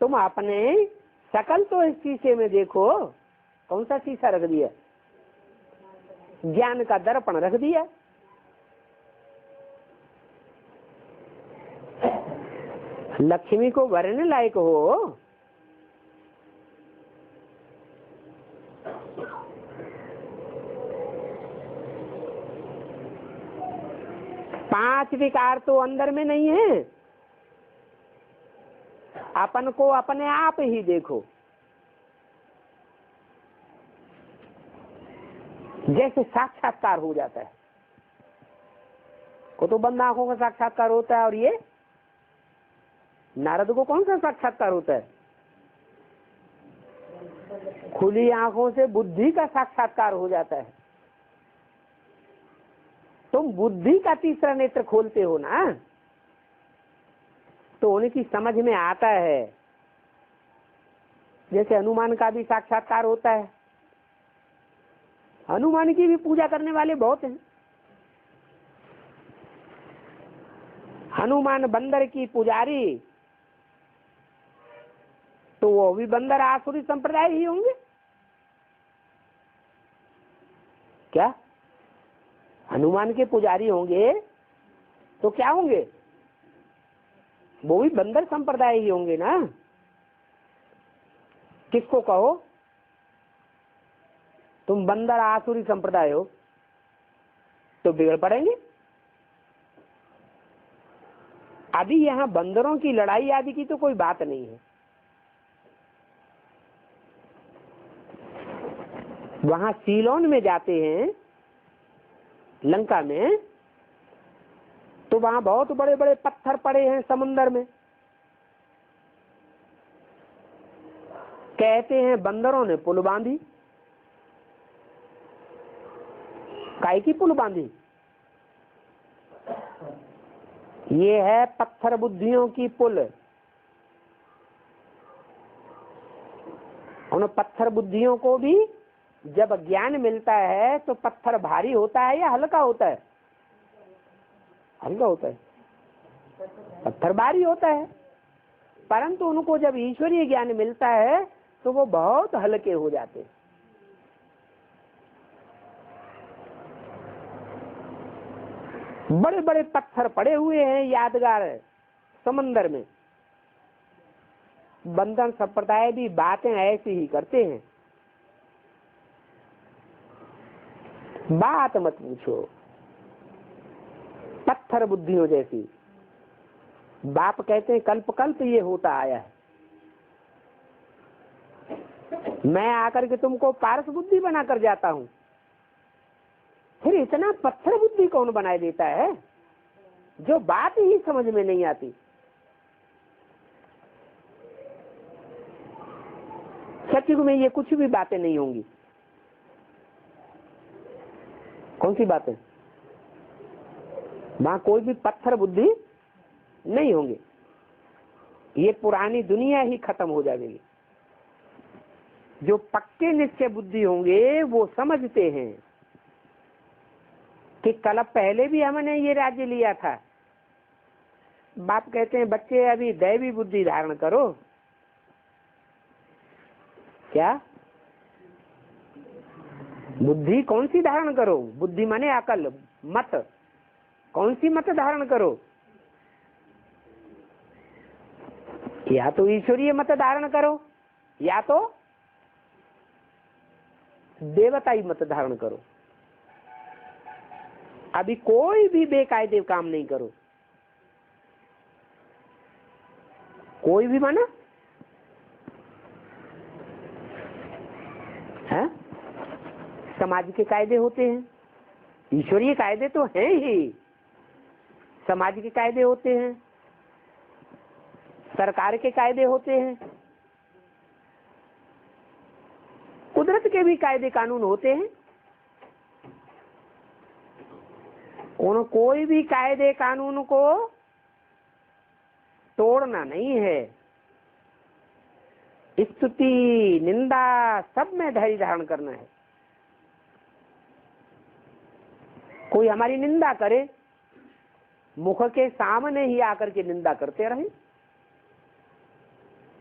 तुम अपने शकल तो इस शीशे में देखो। कौन सा शीशा रख दिया? ज्ञान का दर्पण रख दिया। लक्ष्मी को वरने लायक हो। पांच विकार तो अंदर में नहीं है। अपन को अपने आप ही देखो। जैसे साक्षात्कार हो जाता है। को तो बंद आंखों का साक्षात्कार होता है, और ये नारद को कौन सा साक्षात्कार होता है? खुली आंखों से बुद्धि का साक्षात्कार हो जाता है। तुम बुद्धि का तीसरा नेत्र खोलते हो ना, तो उनकी समझ में आता है। जैसे हनुमान का भी साक्षात्कार होता है। हनुमान की भी पूजा करने वाले बहुत हैं। हनुमान बंदर की पुजारी, तो वो भी बंदर आसुरी संप्रदाय ही होंगे क्या? हनुमान के पुजारी होंगे तो क्या होंगे? वो भी बंदर संप्रदाय ही होंगे ना। किसको कहो तुम बंदर आसुरी संप्रदाय हो, तो बिगड़ पड़ेंगे। अभी यहाँ बंदरों की लड़ाई आदि की तो कोई बात नहीं है। वहां सीलोन में जाते हैं, लंका में, तो वहां बहुत बड़े बड़े पत्थर पड़े हैं समुन्द्र में। कहते हैं बंदरों ने पुल बांधी। काहे की पुल बांधी? ये है पत्थर बुद्धियों की पुल। उन पत्थर बुद्धियों को भी जब ज्ञान मिलता है तो पत्थर भारी होता है या हल्का होता है? हल्का होता है। पत्थर भारी होता है, परंतु उनको जब ईश्वरीय ज्ञान मिलता है तो वो बहुत हल्के हो जाते हैं। बड़े बड़े पत्थर पड़े हुए हैं यादगार समंदर में। बंधन संप्रदाय भी बातें ऐसी ही करते हैं। बात मत पूछो, पत्थर बुद्धियों जैसी। बाप कहते हैं कल्प कल्प ये होता आया है। मैं आकर के तुमको पारस बुद्धि बनाकर जाता हूं, फिर इतना पत्थर बुद्धि कौन बनाए देता है जो बात ही समझ में नहीं आती। सतयुग में ये कुछ भी बातें नहीं होंगी। कौन सी बातें? वहां कोई भी पत्थर बुद्धि नहीं होंगे। ये पुरानी दुनिया ही खत्म हो जाएगी। जो पक्के निश्चय बुद्धि होंगे वो समझते हैं कि कल पहले भी हमने ये राज्य लिया था। बाप कहते हैं बच्चे अभी दैवी बुद्धि धारण करो। क्या बुद्धि कौन सी धारण करो? बुद्धि माने अकल, मत। कौन सी मत धारण करो? या तो ईश्वरीय मत धारण करो या तो देवताई मत धारण करो। अभी कोई भी बेकायदे काम नहीं करो। कोई भी माना है? समाज के कायदे होते हैं, ईश्वरीय कायदे तो हैं ही। समाज के कायदे होते हैं, सरकार के कायदे होते हैं, कुदरत के भी कायदे कानून होते हैं। उन कोई भी कायदे कानून को तोड़ना नहीं है। स्तुति निंदा सब में धैर्य धारण करना है। कोई हमारी निंदा करे, मुख के सामने ही आकर के निंदा करते रहे,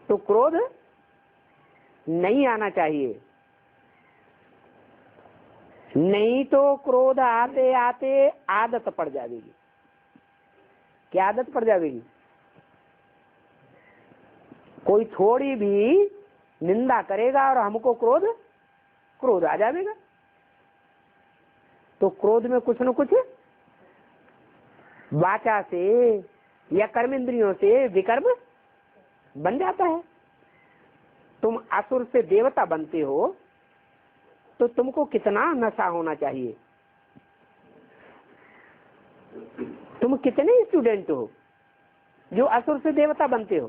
तो क्रोध नहीं आना चाहिए। नहीं तो क्रोध आते आते आदत पड़ जाएगी। क्या आदत पड़ जाएगी? कोई थोड़ी भी निंदा करेगा और हमको क्रोध आ जाएगा। तो क्रोध में कुछ न कुछ वाचा से या कर्मेंद्रियों से विकर्म बन जाता है। तुम असुर से देवता बनते हो तो तुमको कितना नशा होना चाहिए। तुम कितने स्टूडेंट हो जो असुर से देवता बनते हो?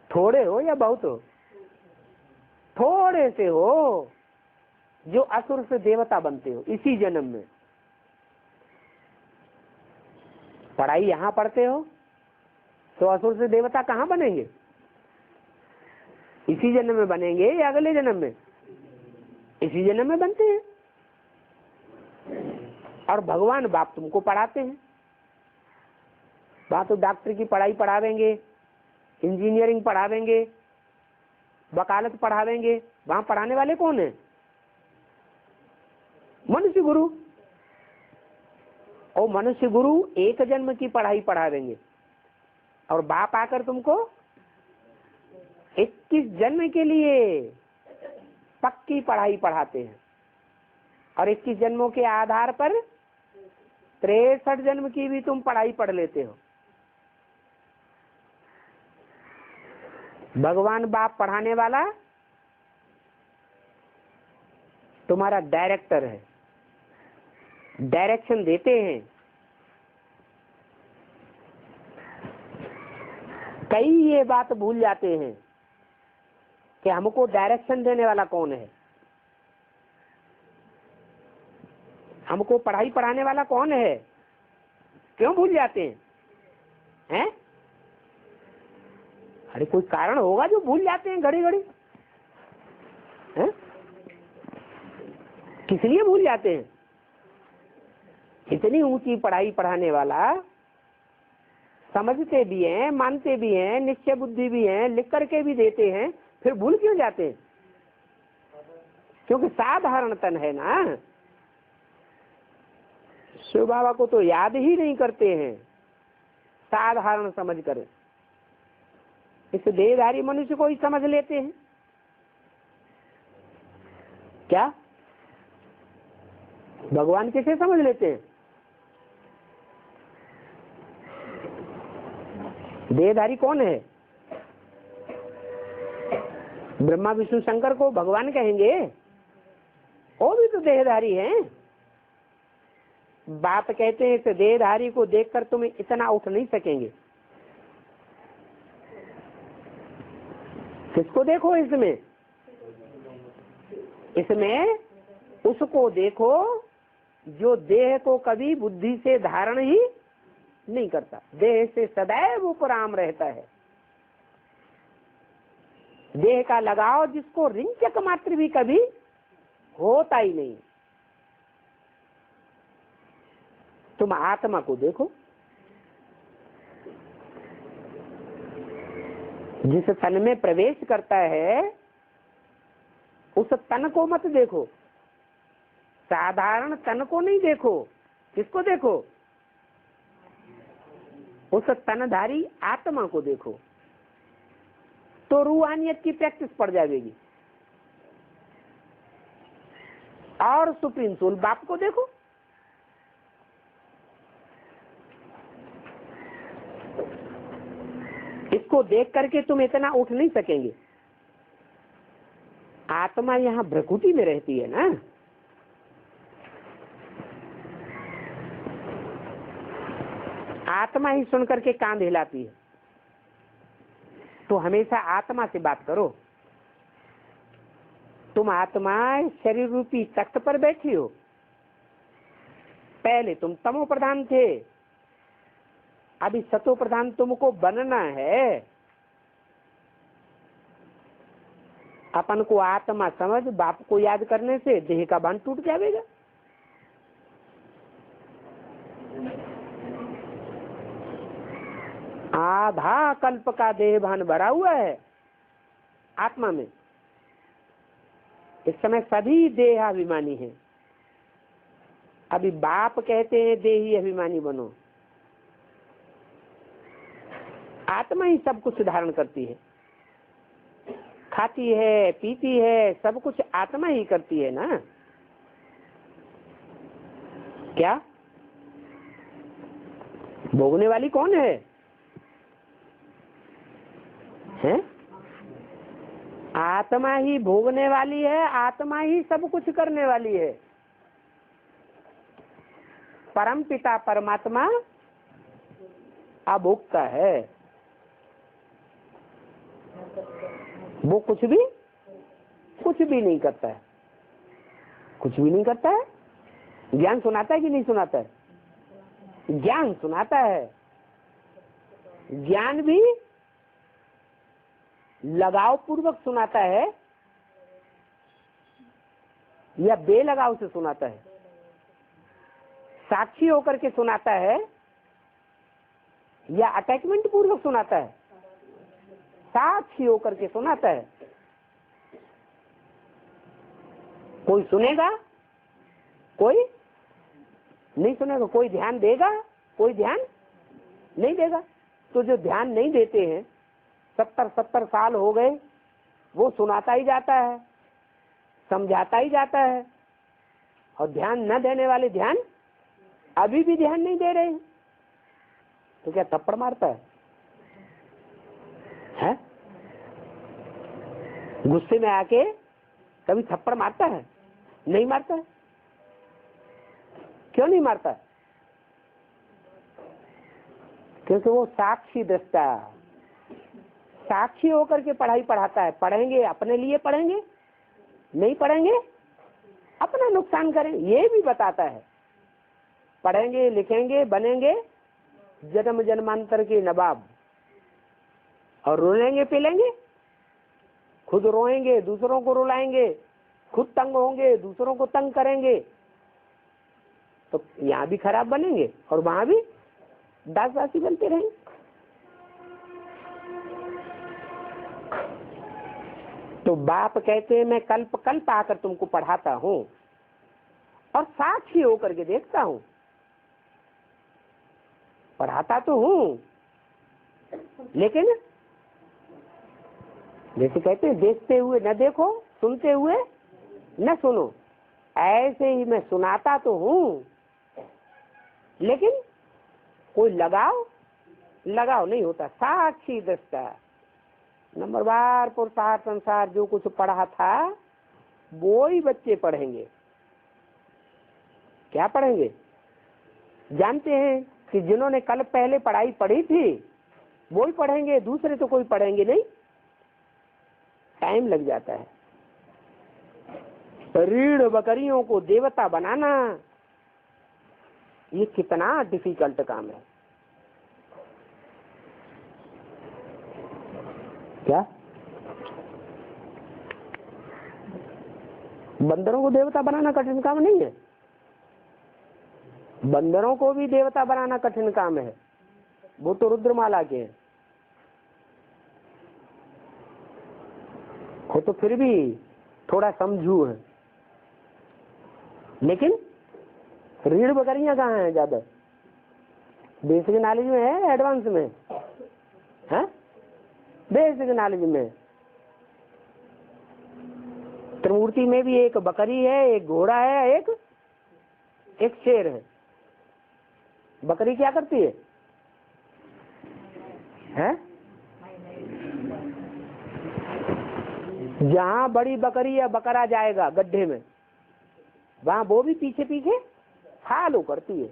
थोड़े हो या बहुत हो? थोड़े से हो जो असुर से देवता बनते हो इसी जन्म में। पढ़ाई यहाँ पढ़ते हो तो असुर से देवता कहाँ बनेंगे? इसी जन्म में बनेंगे या अगले जन्म में? इसी जन्म में बनते हैं। और भगवान बाप तुमको पढ़ाते हैं। वहां तो डॉक्टर की पढ़ाई पढ़ावेंगे, इंजीनियरिंग पढ़ावेंगे, वकालत पढ़ावेंगे। वहां पढ़ाने वाले कौन है? मनुष्य गुरु। और मनुष्य गुरु एक जन्म की पढ़ाई पढ़ावेंगे और बाप आकर तुमको 21 जन्म के लिए पक्की पढ़ाई पढ़ाते हैं। और 21 जन्मों के आधार पर 63 जन्म की भी तुम पढ़ाई पढ़ लेते हो। भगवान बाप पढ़ाने वाला तुम्हारा डायरेक्टर है, डायरेक्शन देते हैं। कई ये बात भूल जाते हैं कि हमको डायरेक्शन देने वाला कौन है, हमको पढ़ाई पढ़ाने वाला कौन है। क्यों भूल जाते हैं? अरे कोई कारण होगा जो भूल जाते हैं घड़ी घड़ी। किस लिए भूल जाते हैं? इतनी ऊंची पढ़ाई पढ़ाने वाला, समझते भी हैं, मानते भी हैं, निश्चय बुद्धि भी हैं, लिख करके भी देते हैं, फिर भूल क्यों जाते हैं? क्योंकि साधारण तन है ना। शिव बाबा को तो याद ही नहीं करते हैं साधारण समझ कर। इस देहधारी मनुष्य को ही समझ लेते हैं क्या? भगवान किसे समझ लेते हैं? देहधारी कौन है? ब्रह्मा विष्णु शंकर को भगवान कहेंगे? वो भी तो देहधारी हैं। बाप कहते हैं इस देहधारी को देखकर तुम इतना उठ नहीं सकेंगे। किसको देखो इसमें? इसमें उसको देखो जो देह को कभी बुद्धि से धारण ही नहीं करता, देह से सदैव उपराम रहता है। देह का लगाव जिसको रिंचक मात्र भी कभी होता ही नहीं। तुम आत्मा को देखो, जिस तन में प्रवेश करता है उस तन को मत देखो, साधारण तन को नहीं देखो। किसको देखो? उस तनधारी आत्मा को देखो, तो रूहानियत की प्रैक्टिस पड़ जाएगी। और सुप्रीम सोल बाप को देखो, इसको देख करके तुम इतना उठ नहीं सकेंगे। आत्मा यहाँ भ्रकुटी में रहती है ना। आत्मा ही सुन करके कान हिलाती है। तो हमेशा आत्मा से बात करो। तुम आत्मा शरीर रूपी तख्त पर बैठी हो। पहले तुम तमो प्रधान थे, अभी सतो प्रधान तुमको बनना है। अपन को आत्मा समझ, बाप को याद करने से देह का बंध टूट जाएगा। आधा कल्प का देह भान भरा हुआ है आत्मा में। इस समय सभी देहाभिमानी हैं। अभी बाप कहते हैं देही अभिमानी बनो। आत्मा ही सब कुछ धारण करती है, खाती है, पीती है, सब कुछ आत्मा ही करती है ना। क्या भोगने वाली कौन है? हैं? आत्मा ही भोगने वाली है, आत्मा ही सब कुछ करने वाली है। परम पिता परमात्मा अभोक्ता है, वो कुछ भी नहीं करता है, कुछ भी नहीं करता है। ज्ञान सुनाता है कि नहीं सुनाता है? ज्ञान सुनाता है। ज्ञान भी लगाव पूर्वक सुनाता है या बेलगाव से सुनाता है? साक्षी होकर के सुनाता है या अटैचमेंट पूर्वक सुनाता है? साक्षी होकर के सुनाता है। कोई सुनेगा, कोई नहीं सुनेगा, कोई ध्यान देगा, कोई ध्यान नहीं देगा। तो जो ध्यान नहीं देते हैं, 70 साल हो गए, वो सुनाता ही जाता है, समझाता ही जाता है, और ध्यान न देने वाले ध्यान अभी भी ध्यान नहीं दे रहे हैं, तो क्या थप्पड़ मारता है? गुस्से में आके कभी थप्पड़ मारता है? नहीं मारता है। क्यों नहीं मारता? क्योंकि वो साक्षी दृष्टा, साक्षी होकर के पढ़ाई पढ़ाता है। पढ़ेंगे अपने लिए पढ़ेंगे, नहीं पढ़ेंगे अपना नुकसान करें, ये भी बताता है। पढ़ेंगे लिखेंगे बनेंगे जन्म जन्मांतर के नवाब, और रोलेंगे पिलेंगे, खुद रोएंगे दूसरों को रुलाएंगे, खुद तंग होंगे दूसरों को तंग करेंगे, तो यहाँ भी खराब बनेंगे और वहां भी दासदासी बनते रहेंगे। तो बाप कहते हैं मैं कल्प कल्प आकर तुमको पढ़ाता हूँ और साक्षी होकर के देखता हूँ। पढ़ाता तो हूँ, लेकिन जैसे कहते हैं देखते हुए न देखो, सुनते हुए न सुनो, ऐसे ही मैं सुनाता तो हूँ, लेकिन कोई लगाव नहीं होता। साक्षी दृष्टा। नंबर बार पुरुषार्थ संसार जो कुछ पढ़ा था वो ही बच्चे पढ़ेंगे। क्या पढ़ेंगे? जानते हैं कि जिन्होंने कल पहले पढ़ाई पढ़ी थी वो ही पढ़ेंगे, दूसरे तो कोई पढ़ेंगे नहीं। टाइम लग जाता है। रीढ़ बकरियों को देवता बनाना ये कितना डिफिकल्ट काम है। क्या बंदरों को देवता बनाना कठिन काम नहीं है? बंदरों को भी देवता बनाना कठिन काम है। वो तो रुद्रमाला के हैं। वो तो फिर भी थोड़ा समझू है, लेकिन रीढ़ बकरियां कहाँ हैं? ज्यादा बेसिक नॉलेज में है, एडवांस में है? बेसिक नॉलेज में। त्रिमूर्ति में भी एक बकरी है, एक घोड़ा है, एक शेर है। बकरी क्या करती है? जहाँ बड़ी बकरी या बकरा जाएगा गड्ढे में, वहां वो भी पीछे पीछे फॉलो करती है।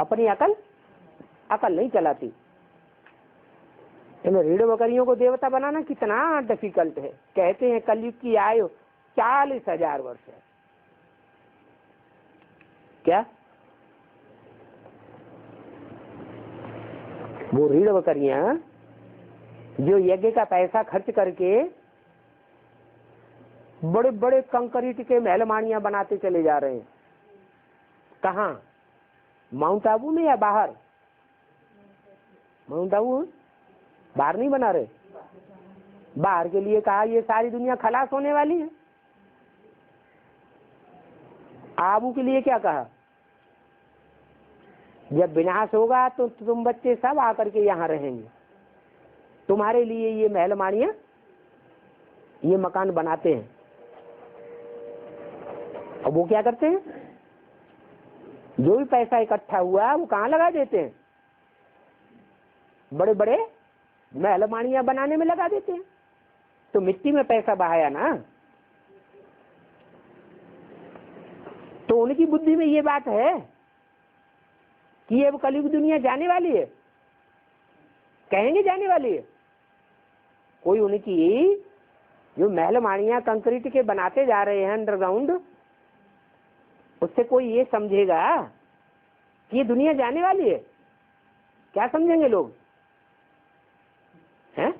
अपनी अकल नहीं चलाती। इन रीढ़ बकरियों को देवता बनाना कितना डिफिकल्ट है। कहते हैं कलयुग की आयु 40,000 वर्ष है। क्या वो रीढ़ बकरियां जो यज्ञ का पैसा खर्च करके बड़े बड़े कंक्रीट के महलमानियां बनाते चले जा रहे हैं, कहाँ? माउंट आबू में या बाहर? माउंट आबू बाहर नहीं बना रहे। बाहर के लिए कहा ये सारी दुनिया खलास होने वाली है। आबू के लिए क्या कहा? जब विनाश होगा तो तुम बच्चे सब आकर के यहाँ रहेंगे, तुम्हारे लिए ये महलमानियां, ये मकान बनाते हैं। अब वो क्या करते हैं? जो भी पैसा इकट्ठा हुआ वो कहाँ लगा देते हैं? बड़े बड़े महलमानियां बनाने में लगा देते हैं। तो मिट्टी में पैसा बहाया ना। तो तो उनकी बुद्धि में ये बात है कि अब कलयुग दुनिया जाने वाली है, कहेंगे जाने वाली है। कोई उनकी जो महल माड़ियां कंक्रीट के बनाते जा रहे हैं अंडरग्राउंड, उससे कोई ये समझेगा कि ये दुनिया जाने वाली है? क्या समझेंगे लोग? हैं?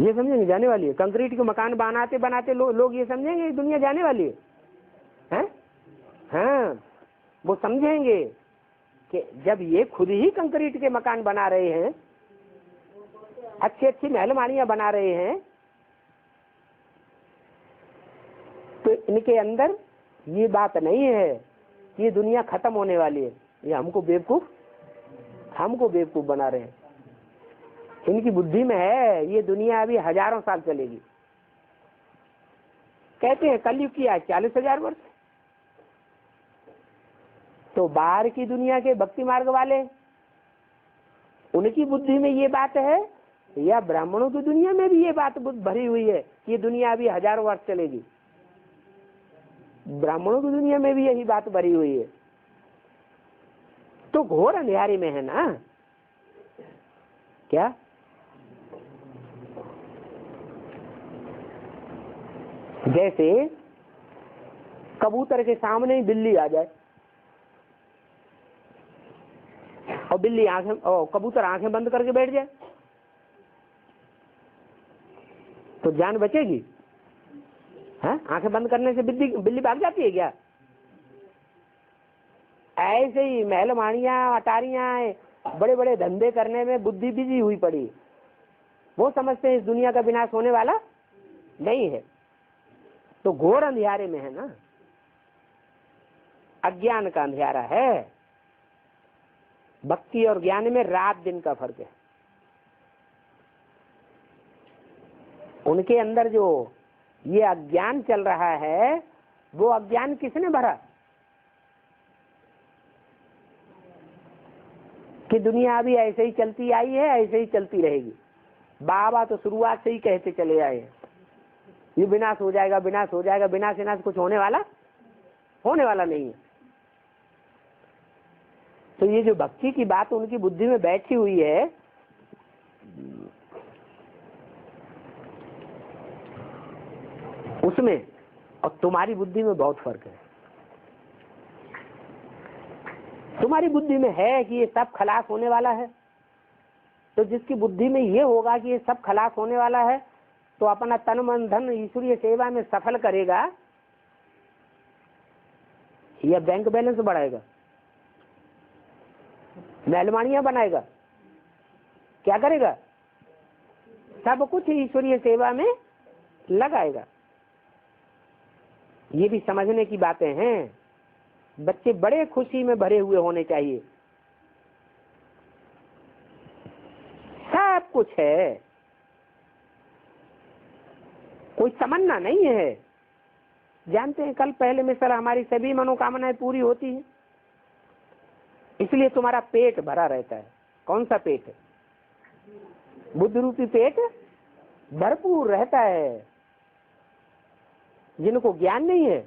ये समझेंगे जाने वाली है? कंक्रीट के मकान बनाते बनाते लोग ये समझेंगे दुनिया जाने वाली है? हैं? हाँ, वो समझेंगे कि जब ये खुद ही कंक्रीट के मकान बना रहे हैं, अच्छी अच्छी महल माड़ियां बना रहे हैं, तो इनके अंदर ये बात नहीं है कि ये दुनिया खत्म होने वाली है। ये हमको बेवकूफ बना रहे हैं। इनकी बुद्धि में है ये दुनिया अभी हजारों साल चलेगी। कहते हैं कलयुग की आज 40,000 वर्ष। तो बाहर की दुनिया के भक्ति मार्ग वाले, उनकी बुद्धि में ये बात है, या ब्राह्मणों की दुनिया में भी ये बात भरी हुई है कि ये दुनिया अभी हजारों वर्ष चलेगी? ब्राह्मणों की दुनिया में भी यही बात भरी हुई है। तो घोर अंधेरे में है ना। क्या जैसे कबूतर के सामने ही बिल्ली आ जाए और बिल्ली कबूतर आंखें बंद करके बैठ जाए, तो जान बचेगी? है? आंखें बंद करने से बिल्ली भाग जाती है क्या? ऐसे ही महल माड़ियां अटारियां बड़े बड़े धंधे करने में बुद्धि बिजी हुई पड़ी। वो समझते हैं इस दुनिया का विनाश होने वाला नहीं है। तो घोर अंधियारे में है ना, अज्ञान का अंधियारा है। भक्ति और ज्ञान में रात दिन का फर्क है। उनके अंदर जो ये अज्ञान चल रहा है, वो अज्ञान किसने भरा? कि दुनिया अभी ऐसे ही चलती आई है, ऐसे ही चलती रहेगी। बाबा तो शुरुआत से ही कहते चले आए हैं ये विनाश हो जाएगा, विनाश हो जाएगा। विनाश कुछ होने वाला नहीं है। तो ये जो भक्ति की बात उनकी बुद्धि में बैठी हुई है, उसमें और तुम्हारी बुद्धि में बहुत फर्क है। तुम्हारी बुद्धि में है कि ये सब खलास होने वाला है, तो जिसकी बुद्धि में ये होगा कि ये सब खलास होने वाला है, तो अपना तन मन धन ईश्वरीय सेवा में सफल करेगा या बैंक बैलेंस बढ़ाएगा, महलमानियां बनाएगा, क्या करेगा? सब कुछ ईश्वरीय सेवा में लगाएगा। ये भी समझने की बातें हैं। बच्चे बड़े खुशी में भरे हुए होने चाहिए। सब कुछ है, कोई तमन्ना नहीं है। जानते हैं कल पहले में सर हमारी सभी मनोकामनाएं पूरी होती हैं, इसलिए तुम्हारा पेट भरा रहता है। कौन सा पेट? बुद्ध रूपी पेट भरपूर रहता है। जिनको ज्ञान नहीं है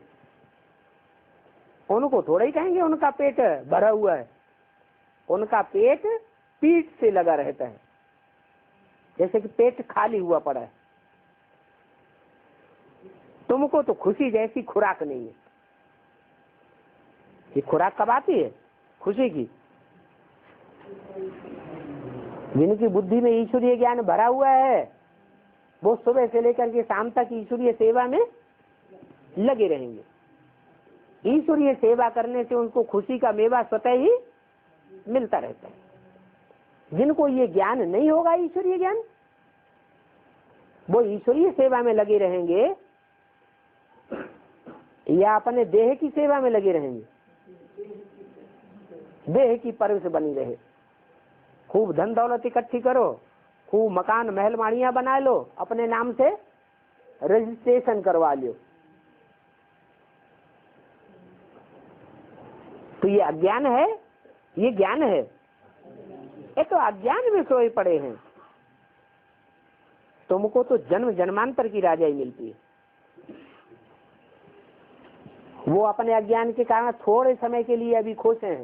उनको थोड़ा ही कहेंगे उनका पेट भरा हुआ है। उनका पेट पीठ से लगा रहता है, जैसे कि पेट खाली हुआ पड़ा है। तुमको तो खुशी जैसी खुराक नहीं है। ये खुराक कब आती है? खुशी की। जिनकी बुद्धि में ईश्वरीय ज्ञान भरा हुआ है, वो सुबह से लेकर के शाम तक ईश्वरीय सेवा में लगे रहेंगे। ईश्वरीय सेवा करने से उनको खुशी का मेवा स्वतः ही मिलता रहता है। जिनको ये ज्ञान नहीं होगा, ईश्वरीय ज्ञान, वो ईश्वरीय सेवा में लगे रहेंगे या अपने देह की सेवा में लगे रहेंगे। देह की परवरिश बनी रहे, खूब धन दौलत इकट्ठी करो, खूब मकान महल माड़ियां बना लो, अपने नाम से रजिस्ट्रेशन करवा लो। तो ये अज्ञान है, ये ज्ञान है। ये तो अज्ञान में सोए पड़े हैं। तुमको तो जन्म जन्मांतर की राजाई मिलती है। वो अपने अज्ञान के कारण थोड़े समय के लिए अभी खुश हैं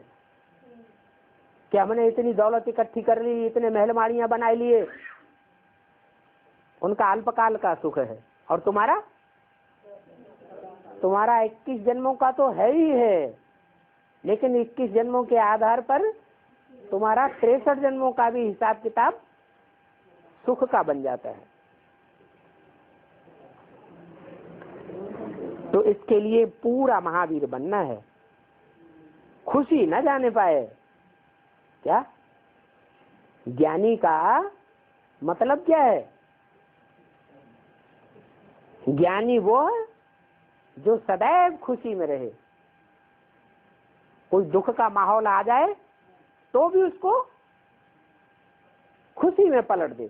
कि हमने इतनी दौलत इकट्ठी कर ली, इतने महल माड़ियां बना लिए, उनका अल्पकाल का सुख है। और तुम्हारा 21 जन्मों का तो है ही है, लेकिन 21 जन्मों के आधार पर तुम्हारा 63 जन्मों का भी हिसाब किताब सुख का बन जाता है। तो इसके लिए पूरा महावीर बनना है, खुशी न जाने पाए। क्या ज्ञानी का मतलब क्या है? ज्ञानी वो है जो सदैव खुशी में रहे, कोई दुख का माहौल आ जाए तो भी उसको खुशी में पलट दे।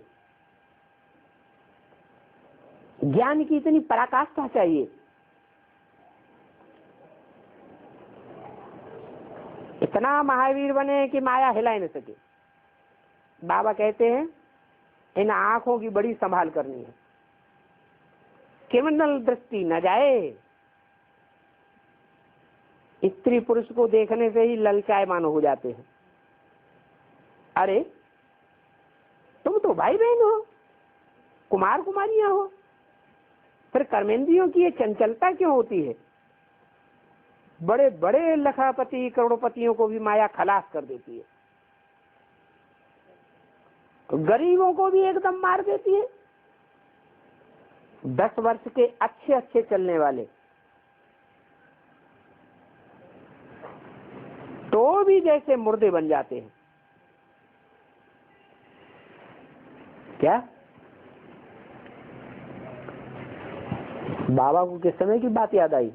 ज्ञान की इतनी पराकाष्ठा चाहिए। इतना महावीर बने कि माया हिला ही न सके। बाबा कहते हैं इन आंखों की बड़ी संभाल करनी है, केवल दृष्टि न जाए। स्त्री पुरुष को देखने से ही ललचायमान हो जाते हैं। अरे तुम तो भाई बहन हो, कुमार कुमारियां हो, फिर कर्मेंद्रियों की ये चंचलता क्यों होती है? बड़े बड़े लखापति करोड़पतियों को भी माया खलास कर देती है, तो गरीबों को भी एकदम मार देती है। 10 वर्ष के अच्छे अच्छे चलने वाले तो भी जैसे मुर्दे बन जाते हैं। क्या बाबा को किस समय की बात याद आई?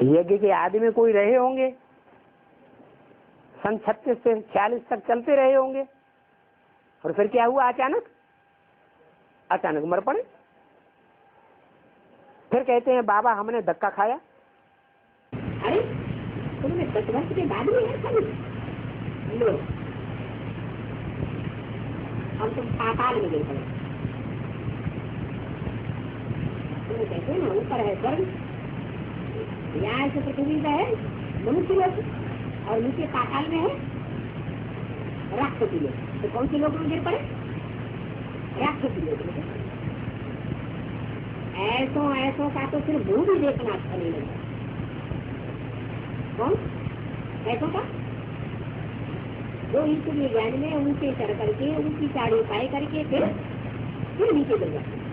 यज्ञ के आदि में कोई रहे होंगे, सन 36 से 46 तक चलते रहे होंगे, और फिर क्या हुआ? अचानक मर पड़े। फिर कहते हैं बाबा हमने धक्का खाया। अरे तुमने 10 वर्ष के बाद में लो, हम तुम पाताल में गिर पड़े। तुम्हें कहते हैं ना ऊपर है स्वर्ग, यहाँ से पृथ्वी का है मनुष्य लोग, और नीचे पाताल में है राक्षसी लोग। तो कौन से लोग में गिर पड़े? राक्षसी लोग। ऐसों का तो सिर्फ मुंह भी देखना अच्छा नहीं लगता। कौन ऐसों का? जो ईश्वरीय ज्ञान में ऊंचे चढ़ करके ऊंची चाड़ी पाए करके फिर नीचे गिर जाते।